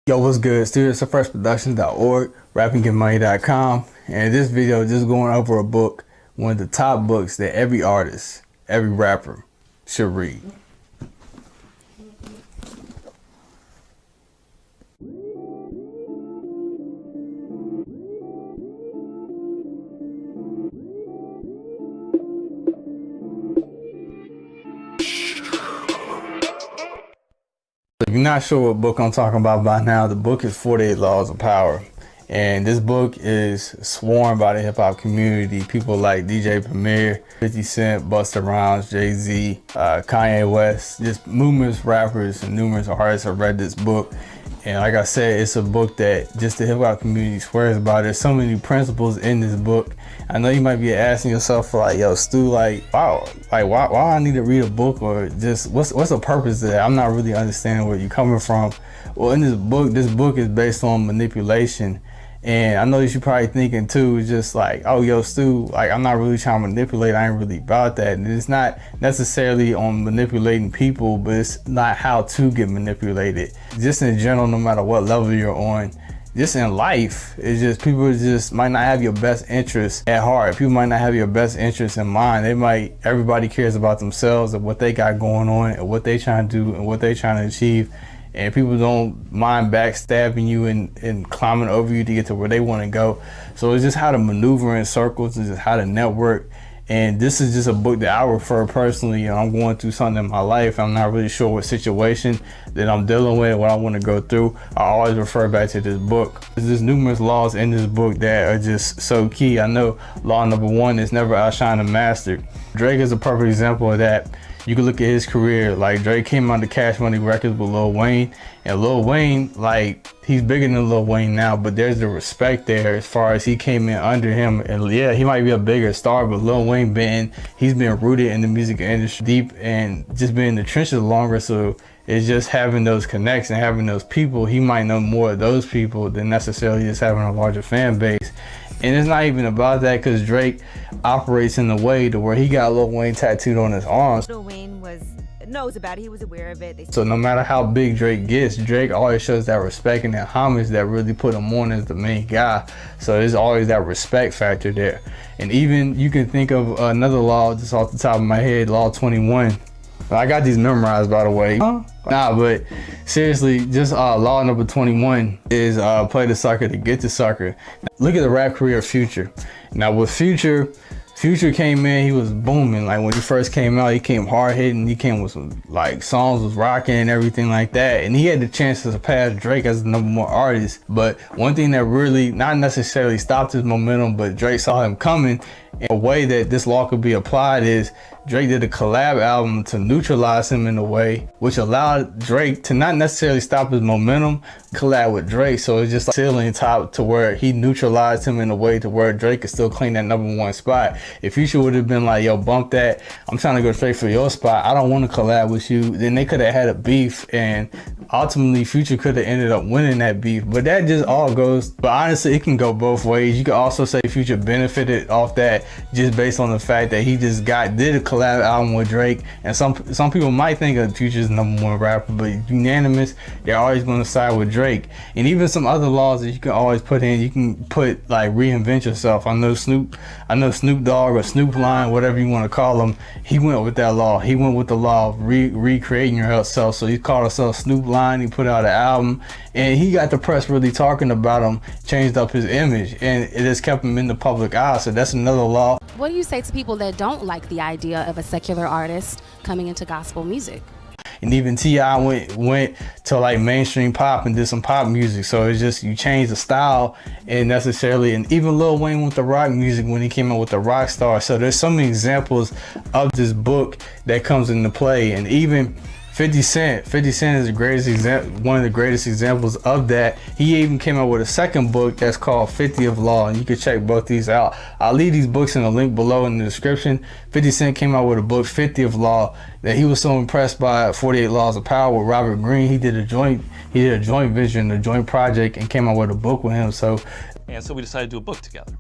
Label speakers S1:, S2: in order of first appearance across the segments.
S1: Yo, what's good? StudioSuppressProductions.org, rappingandmoney.com, and this video just going over a book, one of the top books that every artist, every rapper should read. If you're not sure what book I'm talking about by now, the book is 48 Laws of Power. And this book is sworn by the hip hop community. People like DJ Premier, 50 Cent, Busta Rhymes, Jay-Z, Kanye West, just numerous rappers and numerous artists have read this book. And like I said, it's a book that just the hip hop community swears by. There's so many principles in this book. I know you might be asking yourself for like, yo, Stu, like, wow, like why I need to read a book, or just what's the purpose of that? I'm not really understanding where you're coming from. Well, in this book is based on manipulation. And I know that you're probably thinking too, just like, oh, yo, Stu, like, I'm not really trying to manipulate. I ain't really about that. And it's not necessarily on manipulating people, but it's not how to get manipulated. Just in general, no matter what level you're on, just in life, it's just people just might not have your best interest at heart. People might not have your best interest in mind. Everybody cares about themselves and what they got going on and what they trying to do and what they trying to achieve. And people don't mind backstabbing you and climbing over you to get to where they want to go. So it's just how to maneuver in circles, and just how to network. And this is just a book that I refer personally. You know, I'm going through something in my life. I'm not really sure what situation that I'm dealing with, what I want to go through. I always refer back to this book. There's numerous laws in this book that are just so key. I know law number one is never outshine the master. Drake is a perfect example of that. You can look at his career. Like, Drake came out to Cash Money Records with Lil Wayne, and Lil Wayne, like, he's bigger than Lil Wayne now, but there's the respect there as far as he came in under him. And yeah, he might be a bigger star, but Lil Wayne he's been rooted in the music industry deep and just been in the trenches longer. So it's just having those connects and having those people. He might know more of those people than necessarily just having a larger fan base. And it's not even about that, because Drake operates in a way to where he got Lil Wayne tattooed on his arms.
S2: Lil Wayne knows about it. He was aware of it.
S1: So no matter how big Drake gets, Drake always shows that respect and that homage that really put him on as the main guy. So there's always that respect factor there. And even you can think of another law just off the top of my head, Law 21. I got these memorized, by the way. Nah, but seriously, just law number 21 is play the sucker to get the sucker. Look at the rap career of Future. Now with Future came in, he was booming. Like, when he first came out, he came hard hitting. He came with some, like, songs was rocking and everything like that. And he had the chance to surpass Drake as the #1 artist. But one thing that really not necessarily stopped his momentum, but Drake saw him coming. And a way that this law could be applied is Drake did a collab album to neutralize him in a way, which allowed Drake to not necessarily stop his momentum, collab with Drake. So it's just like ceiling top to where he neutralized him in a way to where Drake could still claim that #1 spot. If Future would have been like, yo, bump that, I'm trying to go straight for your spot, I don't want to collab with you, then they could have had a beef, and ultimately Future could have ended up winning that beef. But that just all goes, but honestly, it can go both ways. You could also say Future benefited off that just based on the fact that he just did a collab album with Drake. And some people might think of Future's #1 rapper, but unanimous, they're always going to side with Drake. And even some other laws that you can always put in, you can put like reinvent yourself. I know Snoop Dogg or Snoop Lion, whatever you want to call him, he went with that law. He went with the law of recreating yourself. So he called himself Snoop Lion. He put out an album, and he got the press really talking about him, changed up his image, and it just kept him in the public eye. So that's another law.
S3: What do you say to people that don't like the idea of a secular artist coming into gospel music?
S1: And even T.I. went to like mainstream pop and did some pop music. So it's just, you change the style and necessarily, and even Lil Wayne with the rock music when he came out with the rock star. So there's so many examples of this book that comes into play. And even 50 Cent is the greatest one of the greatest examples of that. He even came out with a second book that's called 50 of Law, and you can check both these out. I'll leave these books in the link below in the description. 50 Cent came out with a book, 50 of Law, that he was so impressed by 48 Laws of Power with Robert Greene. He did a joint vision, a joint project, and came out with a book with him. So
S4: we decided to do a book together.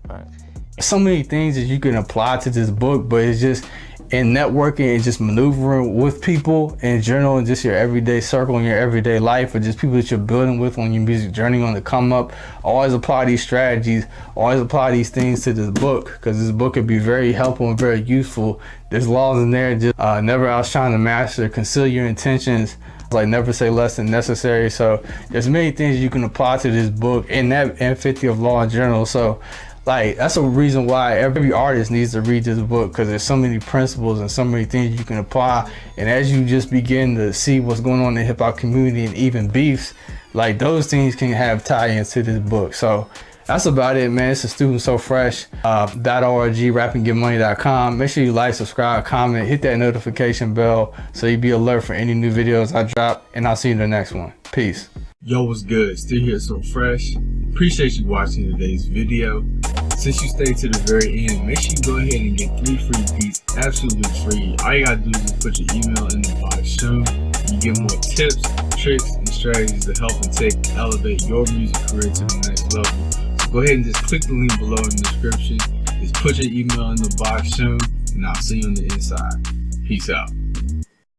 S1: So many things that you can apply to this book, but it's just in networking and just maneuvering with people in general, and just your everyday circle and your everyday life, or just people that you're building with on your music journey on the come up. Always apply these strategies, always apply these things to this book, because this book could be very helpful and very useful. There's laws in there, just never outshine the master, conceal your intentions, like never say less than necessary. So there's many things you can apply to this book and that and 50 of law in general. So like that's a reason why every artist needs to read this book, because there's so many principles and so many things you can apply. And as you just begin to see what's going on in the hip hop community and even beefs, like those things can have tie-ins to this book. So that's about it, man. It's a Student So Fresh .org, rappandgetmoney.com. Make sure you like, subscribe, comment, hit that notification bell so you be alert for any new videos I drop, and I'll see you in the next one. Peace. Yo, what's good? Still here, So Fresh. Appreciate you watching today's video. Since you stayed to the very end, make sure you go ahead and get 3 free beats absolutely free. All you gotta do is just put your email in the box soon. You get more tips, tricks, and strategies to help and elevate your music career to the next level. So go ahead and just click the link below in the description. Just put your email in the box soon, and I'll see you on the inside. Peace out.